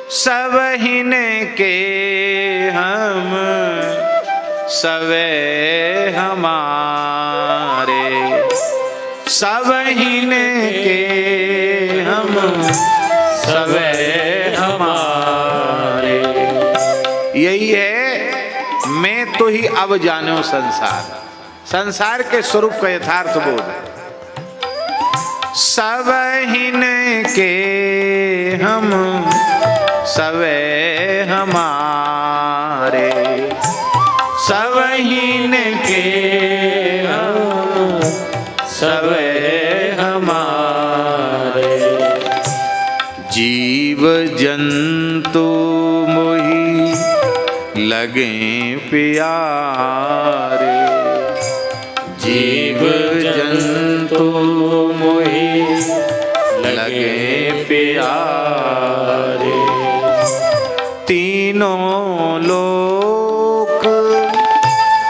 सबहिन के हम सवे हमारे, सबहिन के हम सवे हमारे। यही है मैं तो ही अब जानो संसार, संसार के स्वरूप का यथार्थ बोध। सबहिन के हम सवे हमारे, सबहिन के हम सवे हमारे। जीव जंतु मोहि लगे प्यारे, जीव जंतु मोहि लगे प्यारे। तीनों लोक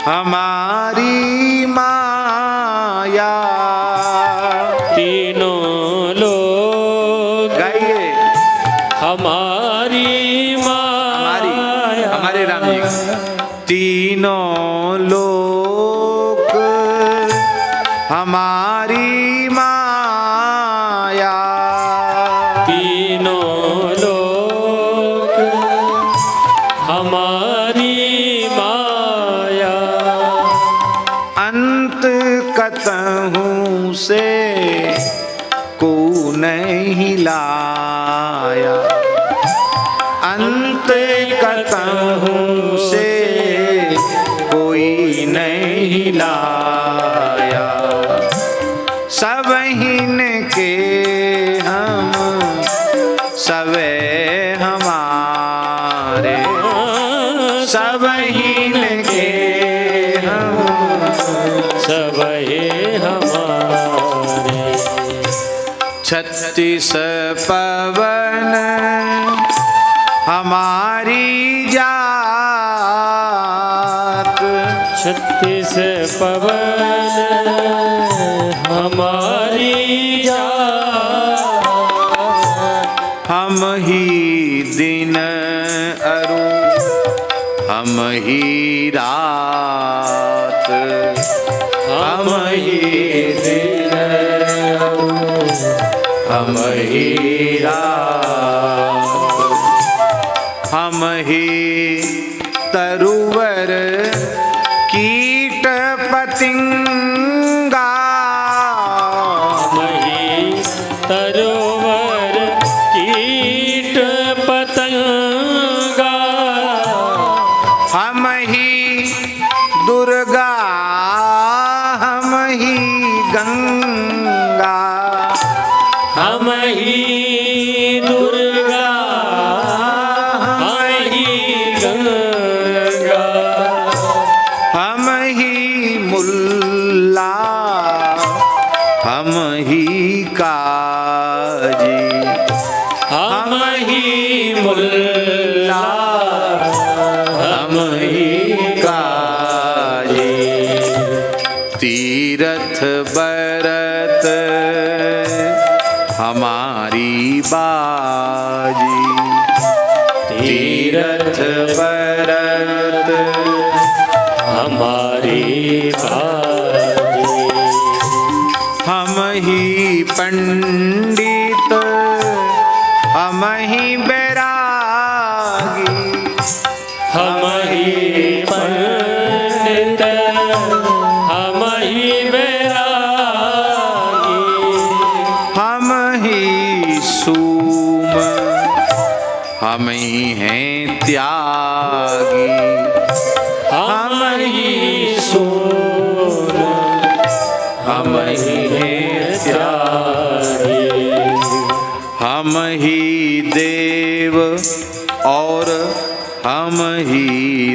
हमारी माया, तीनों लोक गाइए हमारी माया, हमारे राम जी। तीनों लोक हमारी माया, तीनों लोक हमारी माया। अंत कतहूँ से को नहीं लाया, अंत कतहूँ से कोई नहीं लाया। सबहिन के हम सवे हमारे, सबहिन के हम सबहे हमारे। 36 पवन हमारी जात, 36 पवन हमारी जात। हम ही दिन अरु हम ही रात, हम ही दिन अरु हम ही रात। हम ही तरुवर कीट पतिंगा, हम ही तरोवर कीट पतंगा। हम ही दुर्गा हम ही गंगा, हम ही दुर्गा हम ही गंगा। हम ही मुल्ला हम ही काजी, हम ही मुल्ला हम ही काजी। तीरथ बरत हमारी बाजी, तीरथ बरत हमारी बाजी। हम ही पंडित हम ही बैरागी, हम ही पंडित हम ही बैरागी। हम ही सूम हम ही हैं त्यागी, हम ही सोन हम ही हैं त्यागी। हम ही देव और हम ही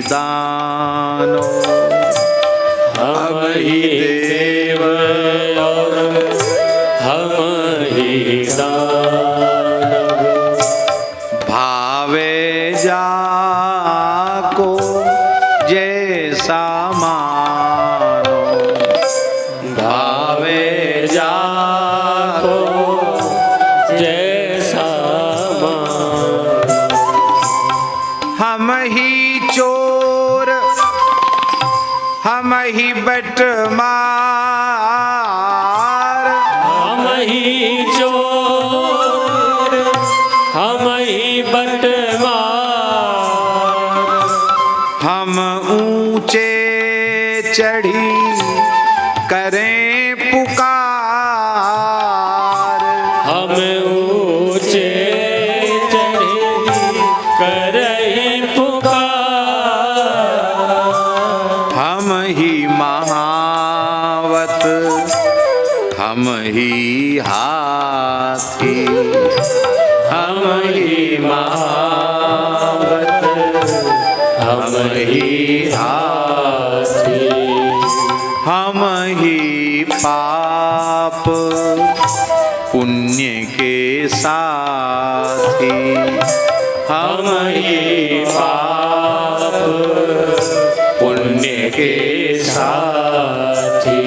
दानो, हम ही देव और हम ही दानव। भावे जाको जैसा मानो, भावे जाको जैसा मान। ही बटमार, हम ही चोर, हम ही बटवार। हम ऊंचे चढ़ी करें पुकार, हम ऊंचे चढ़े करें पुकार। हम ही महावत, हम ही हाथी, हम ही महावत, हम ही हाथी। हम ही पाप पुण्य के साथी, हम ही पाप पुण्य के साथी।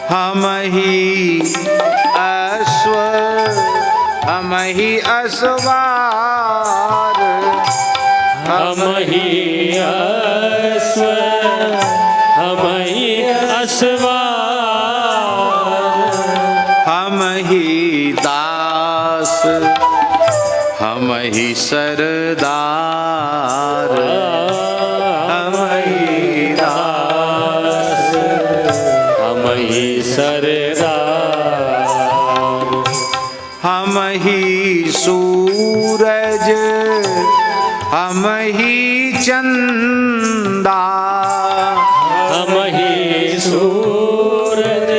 हम ही अश्व, हम ही असवार, हम ही अश्व, हम ही असवार। हम ही दास, हम ही सरदार, हम ही दास, हम ही सरदार। हम ही सूरज, हम ही चंदा, हम ही सूरज,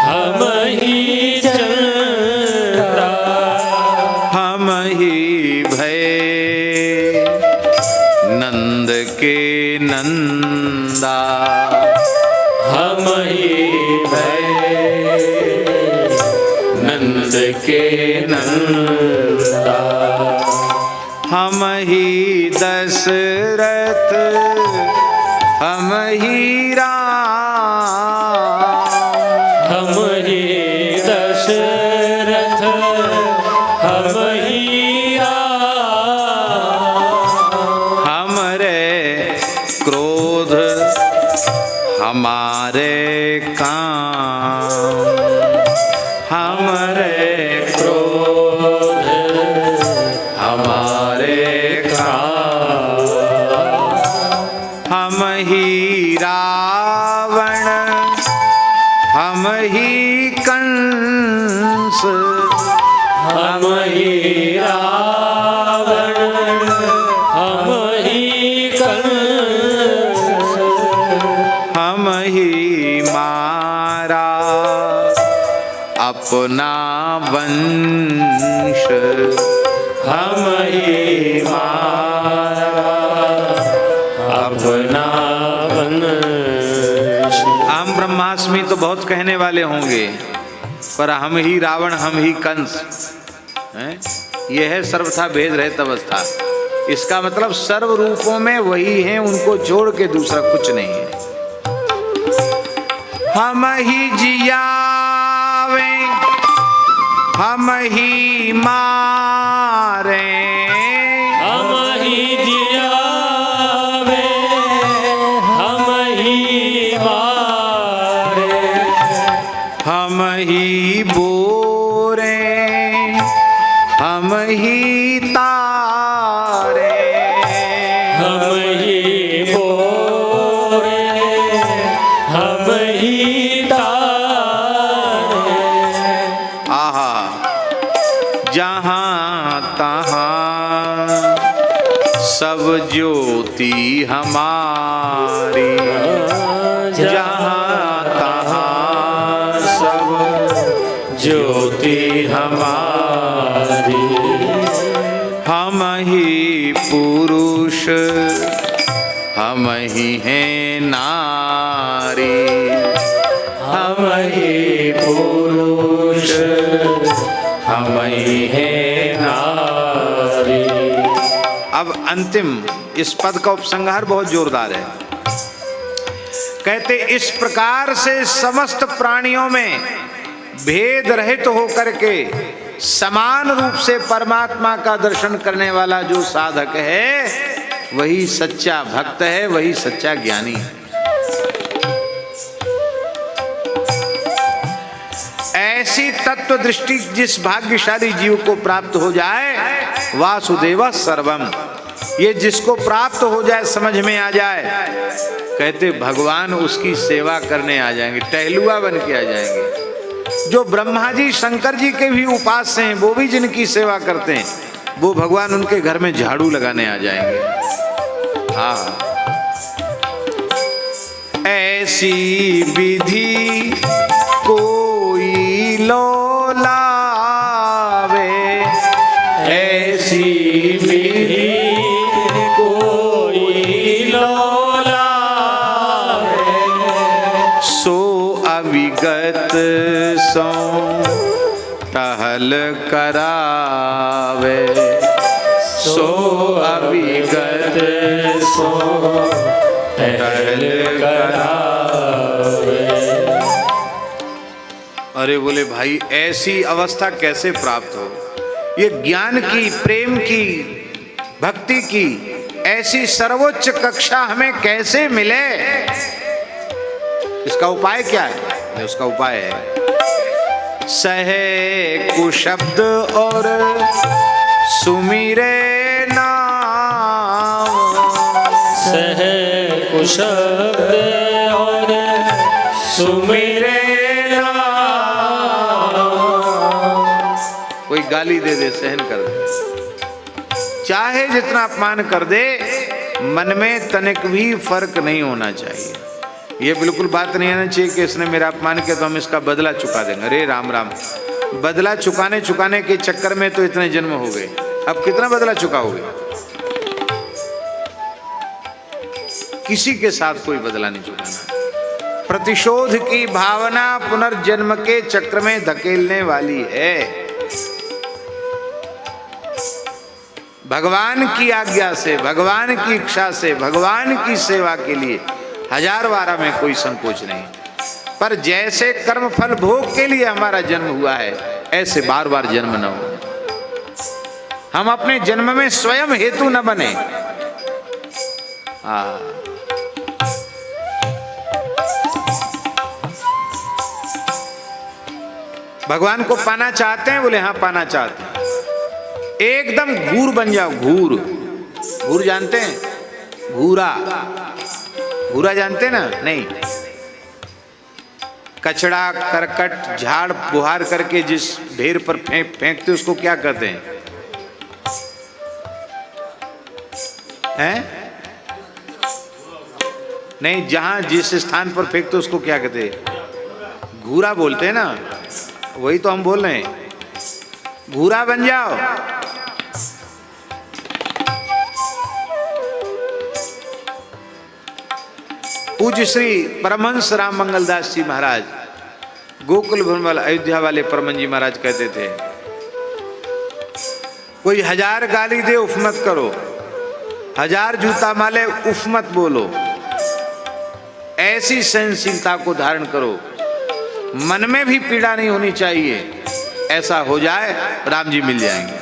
हम ही चंद्रा। हम ही भय नंद के नंदा, हम ही भय नंद के नंदा। हम ही दशरथ, हम ही राम, हम ही दशरथ, हम ही राम। हमरे क्रोध हमारे काम, हमरे क्रोध हमारे काम। हम ही रावण, हम ही कंस, हम ही रावण, हम ही कंस। हम ही मारा अपना वंश, हम ही मारा अपना वंश। आम ब्रह्मास्मि तो बहुत कहने वाले होंगे, पर हम ही रावण, हम ही कंस हैं? यह है सर्वथा भेद रहित अवस्था। इसका मतलब सर्व रूपों में वही हैं, उनको छोड़ के दूसरा कुछ नहीं है। हम ही जियावे, हम ही मारे, हम ही जियावे, हम ही मारे। हम ही बोरे, हम ही तारे, हम ही बोरे, हम ही तारे। आहा जहाँ तहाँ सब ज्योति हमारी, जहाँ तहाँ सब ज्योति हमारी। हम ही पुरुष, हम ही हैं नारी, हम ही पुरुष, हम ही हैं नारी। अब अंतिम इस पद का उपसंहार बहुत जोरदार है। कहते इस प्रकार से समस्त प्राणियों में भेद रहित होकर के समान रूप से परमात्मा का दर्शन करने वाला जो साधक है वही सच्चा भक्त है, वही सच्चा ज्ञानी है। ऐसी तत्व दृष्टि जिस भाग्यशाली जीव को प्राप्त हो जाए, वासुदेव सर्वम, ये जिसको प्राप्त हो जाए, समझ में आ जाए, कहते भगवान उसकी सेवा करने आ जाएंगे, टहलुआ बन के आ जाएंगे। जो ब्रह्मा जी शंकर जी के भी उपास्य हैं, वो भी जिनकी सेवा करते हैं, वो भगवान उनके घर में झाड़ू लगाने आ जाएंगे। हाँ, ऐसी विधि कोई लो लावे, ऐसी विधि कोई लो लावे, सो अविगत सो टहल करावे, सो अविगत सो टहल करावे। अरे बोले भाई ऐसी अवस्था कैसे प्राप्त हो? ये ज्ञान की, प्रेम की, भक्ति की ऐसी सर्वोच्च कक्षा हमें कैसे मिले? इसका उपाय क्या है? उसका उपाय है सहे कुशब्द और सुमिरे नाम, सहे कुशब्द और सुमिरे कोई गाली दे दे, सहन कर दे, चाहे जितना अपमान कर दे, मन में तनिक भी फर्क नहीं होना चाहिए। ये बिल्कुल बात नहीं आना चाहिए कि इसने मेरा अपमान किया तो हम इसका बदला चुका देंगे। अरे राम राम, बदला चुकाने के चक्कर में तो इतने जन्म हो गए, अब कितना बदला चुकाओगे? किसी के साथ कोई बदला नहीं चुकाना। प्रतिशोध की भावना पुनर्जन्म के चक्र में धकेलने वाली है। भगवान की आज्ञा से, भगवान की इच्छा से, भगवान की सेवा के लिए हजार बार में कोई संकोच नहीं, पर जैसे कर्म फल भोग के लिए हमारा जन्म हुआ है, ऐसे बार बार जन्म न हो। हम अपने जन्म में स्वयं हेतु न बने। भगवान को पाना चाहते हैं? बोले हाँ पाना चाहते हैं। एकदम घूर बन जाओ, घूर। घूर जानते हैं? घूरा, घूरा जानते ना? नहीं। कचड़ा, करकट, झाड़ बुहार करके जिस ढेर पर फेंकते उसको क्या कहते हैं? हैं? नहीं, जहां जिस स्थान पर फेंकते उसको क्या कहते हैं? घूरा बोलते हैं ना, वही तो हम बोल रहे हैं। घूरा बन जाओ। पूज्य श्री परमहंस राम मंगलदास जी महाराज, गोकुल भवन वाले, अयोध्या वाले परमहंस जी महाराज कहते थे, कोई 1000 गाली दे उफ मत करो, 1000 जूता माले उफ मत बोलो। ऐसी सहनशीलता को धारण करो, मन में भी पीड़ा नहीं होनी चाहिए। ऐसा हो जाए, राम जी मिल जाएंगे।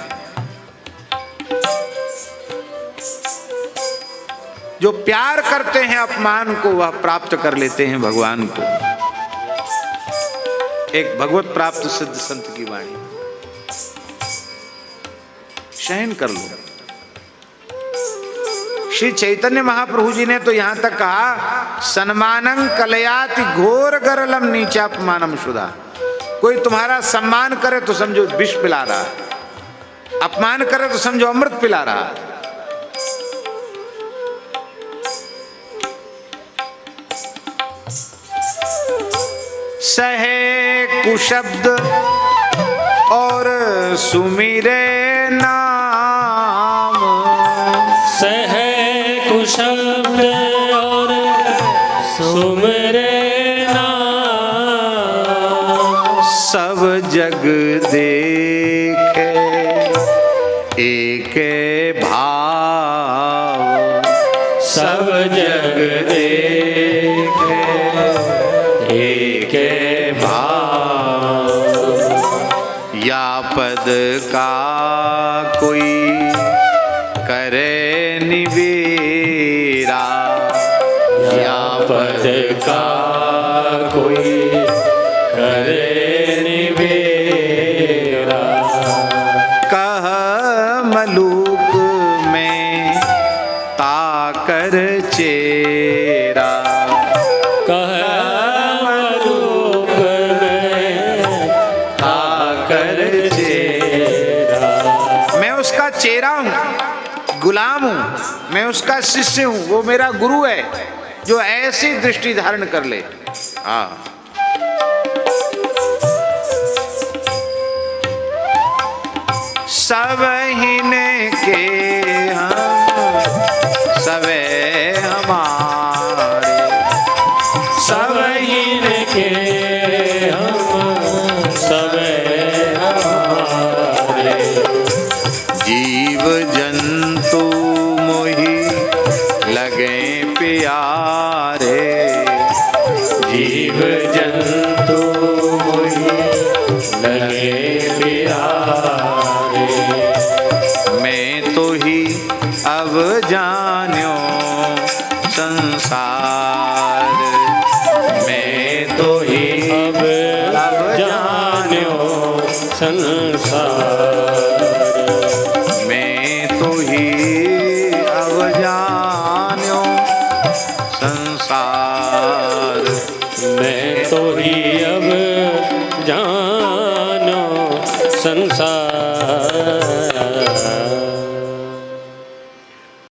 जो प्यार करते हैं अपमान को, वह प्राप्त कर लेते हैं भगवान को। एक भगवत प्राप्त सिद्ध संत की वाणी, सहन कर लो। श्री चैतन्य महाप्रभु जी ने तो यहां तक कहा, सन्मानं कलयाति घोर गरलम नीचापमानम शुदा। कोई तुम्हारा सम्मान करे तो समझो विष पिला रहा, अपमान करे तो समझो अमृत पिला रहा। सहे कुशब्द और सुमिरे नाम, सहे कुशब्द और सुमिरे नाम, सब जग देखे एक भाव, सब जग देखे एक भाव, या पद का कोई करे निवेरा, या पद का कोई करे निबेरा। कह मलूक में ताकर चेरा। कह मलूक में ताकर चेरा। मैं उसका चेरा हूं, गुलाम हूं, मैं उसका शिष्य हूं, वो मेरा गुरु है जो ऐसी दृष्टि धारण कर ले। हाँ, सब हिने के हम सबे हमारे। सब इनके हम सब हमारे। जीव जंतु मोहि लगे प्यारे। जीव जंतु मोहि लगे प्यारे। मैं तो ही अब जान्यो संसार। मैं तो ही अब जान्यो संसार। मैं तो ही अब जान्यो संसार। मैं तो ही अब जानो संसार।